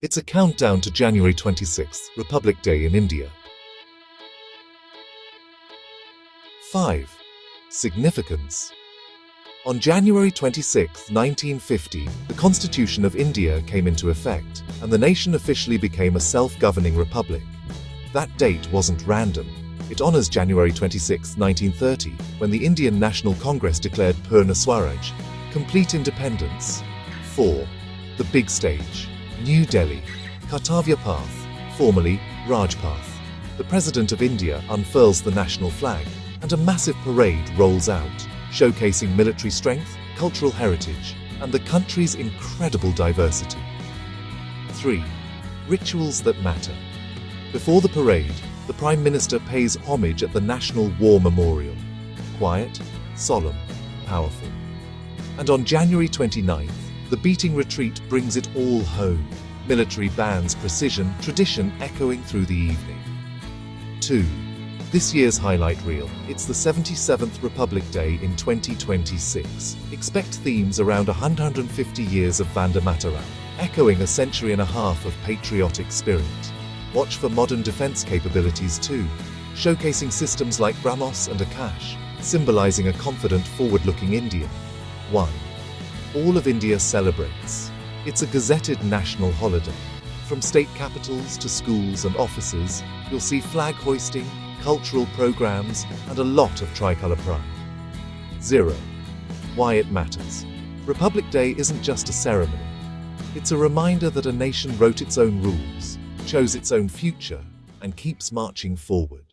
It's a countdown to January 26th, Republic Day in India. 5. Significance. On January 26, 1950, the Constitution of India came into effect, and the nation officially became a self-governing republic. That date wasn't random. It honors January 26, 1930, when the Indian National Congress declared Purna Swaraj, complete independence. 4. The big stage. New Delhi. Kartavya Path, formerly Raj Path. The President of India unfurls the national flag, and a massive parade rolls out, showcasing military strength, cultural heritage, and the country's incredible diversity. 3. Rituals that matter. Before the parade, the Prime Minister pays homage at the National War Memorial. Quiet, solemn, powerful. And on January 29th, the beating retreat brings it all home. Military bands, precision, tradition echoing through the evening. 2. This year's highlight reel. It's the 77th Republic Day in 2026. Expect themes around 150 years of Vande Mataram, echoing a century and a half of patriotic spirit. Watch for modern defense capabilities too, showcasing systems like BrahMos and Akash, symbolizing a confident, forward-looking India. 1. All of India celebrates. It's a gazetted national holiday. From state capitals to schools and offices, you'll see flag hoisting, cultural programs, and a lot of tricolour pride. 0. Why it matters. Republic Day isn't just a ceremony. It's a reminder that a nation wrote its own rules, chose its own future, and keeps marching forward.